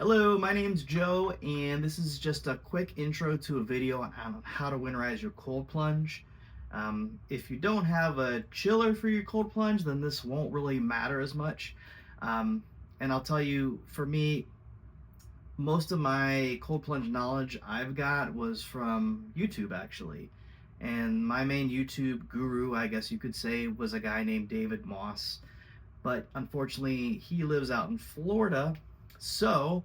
Hello, my name's Joe, and this is just a quick intro to a video on how to winterize your cold plunge. If you don't have a chiller for your cold plunge, then this won't really matter as much. Um, and I'll tell you, for me, most of my cold plunge knowledge I've got was from YouTube actually. And my main YouTube guru, I guess you could say, was a guy named David Moss. But unfortunately, he lives out in Florida, so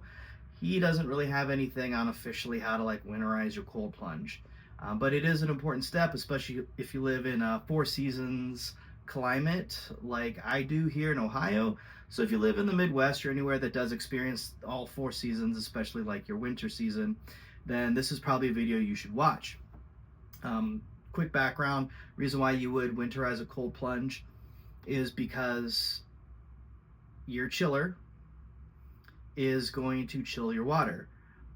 he doesn't really have anything on officially how to like winterize your cold plunge. But it is an important step, especially if you live in a four seasons climate like I do here in Ohio. So if you live in the Midwest or anywhere that does experience all four seasons, especially like your winter season, then this is probably a video you should watch. Quick background, reason why you would winterize a cold plunge is because your chiller is going to chill your water.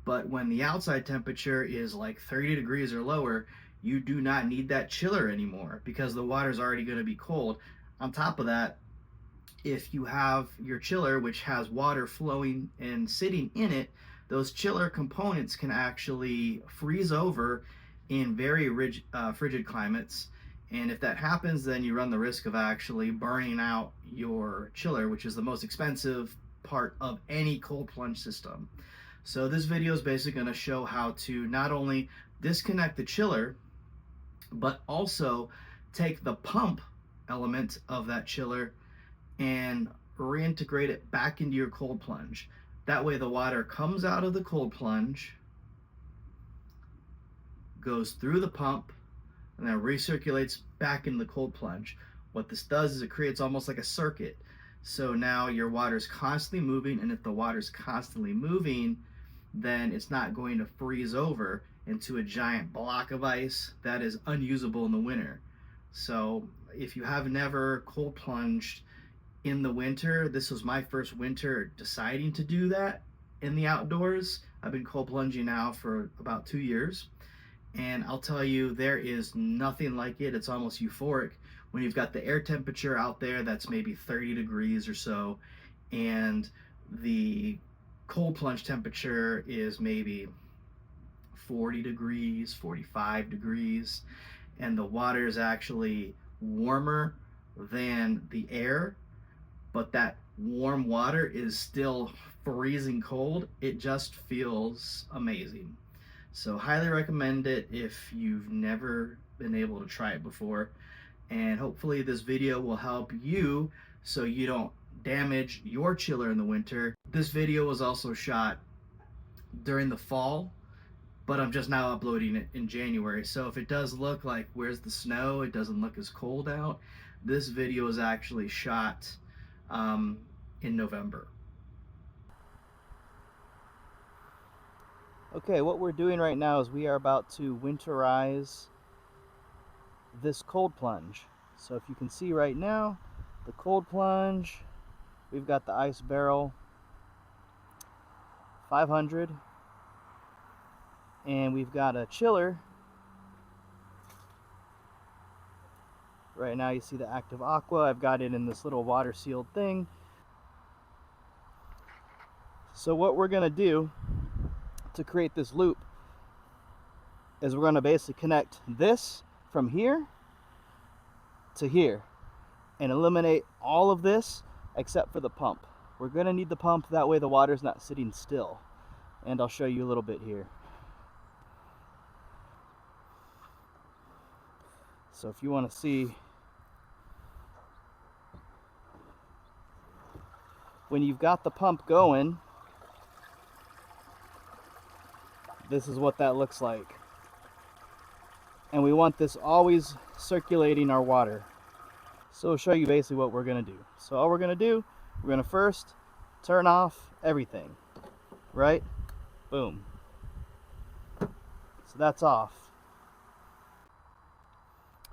But when the outside temperature is like 30 degrees or lower, you do not need that chiller anymore because the water is already going to be cold. On top of that, if you have your chiller, which has water flowing and sitting in it, those chiller components can actually freeze over in very frigid climates. And if that happens, then you run the risk of actually burning out your chiller, which is the most expensive part of any cold plunge system. So this video is basically going to show how to not only disconnect the chiller, but also take the pump element of that chiller and reintegrate it back into your cold plunge. That way the water comes out of the cold plunge, goes through the pump, and then recirculates back into the cold plunge. What this does is it creates almost like a circuit. So now your water is constantly moving, and if the water is constantly moving, then it's not going to freeze over into a giant block of ice that is unusable in the winter. So if you have never cold plunged in the winter, this was my first winter deciding to do that in the outdoors. I've been cold plunging now for about 2 years, and I'll tell you, there is nothing like it. It's almost euphoric when you've got the air temperature out there that's maybe 30 degrees or so, and the cold plunge temperature is maybe 40 degrees, 45 degrees, and the water is actually warmer than the air, but that warm water is still freezing cold. It just feels amazing. So highly recommend it if you've never been able to try it before. And hopefully this video will help you so you don't damage your chiller in the winter. This video was also shot during the fall, but I'm just now uploading it in January. So if it does look like where's the snow, it doesn't look as cold out, this video is actually shot in November. Okay, what we're doing right now is we are about to winterize this cold plunge. So if you can see right now, the cold plunge, we've got the ice barrel 500, and we've got a chiller. Right now you see the active aqua. I've got it in this little water sealed thing. So what we're gonna do to create this loop is we're gonna basically connect this from here to here and eliminate all of this except for the pump. We're gonna need the pump, that way the water's not sitting still. And I'll show you a little bit here. So if you want to see, when you've got the pump going, this is what that looks like. And we want this always circulating our water. So I'll show you basically what we're gonna do. So all we're gonna do, we're gonna first turn off everything, right? Boom. So that's off.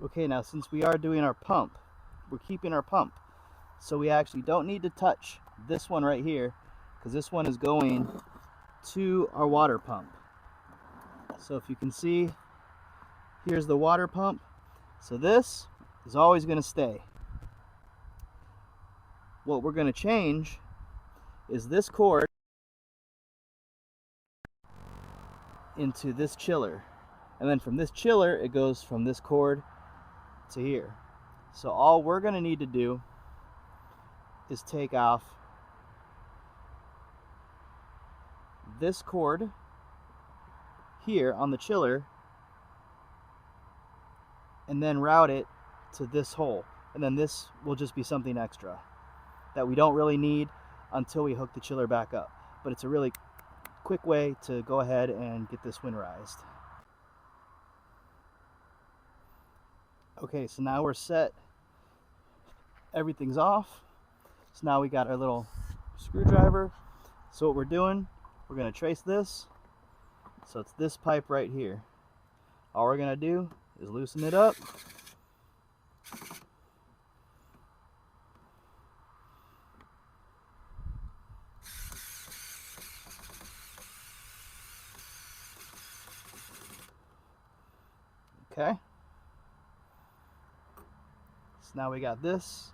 Okay, now since we are doing our pump, we're keeping our pump. So we actually don't need to touch this one right here, because this one is going to our water pump. So if you can see, here's the water pump. So this is always going to stay. What we're going to change is this cord into this chiller. And then from this chiller, it goes from this cord to here. So all we're gonna need to do is take off this cord here on the chiller and then route it to this hole. And then this will just be something extra that we don't really need until we hook the chiller back up. But it's a really quick way to go ahead and get this winterized. Okay, so now we're set. Everything's off. So now we got our little screwdriver. So what we're doing, we're gonna trace this. So it's this pipe right here. All we're gonna do is loosen it up. Okay. So now we got this.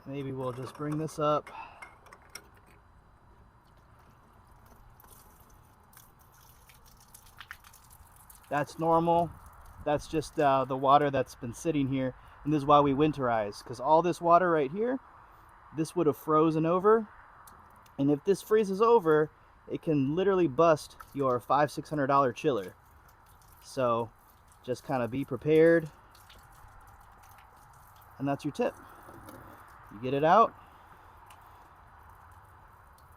Maybe we'll just bring this up. That's normal. That's just the water that's been sitting here. And this is why we winterize, because all this water right here, this would have frozen over. And if this freezes over, it can literally bust your $500–600 chiller. So just kind of be prepared. And that's your tip. You get it out.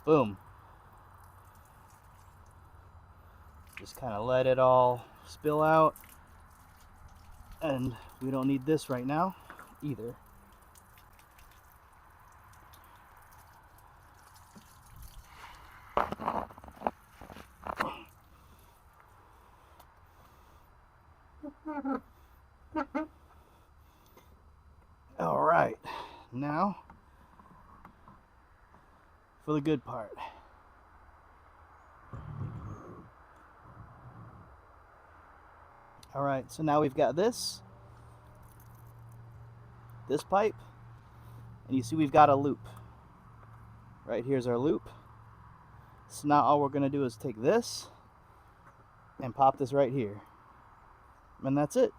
Boom. Just kind of let it all spill out. And we don't need this right now either. All right, now for the good part. All right, so now we've got this pipe, and you see we've got a loop. Right here's our loop. So now all we're gonna do is take this and pop this right here. And that's it.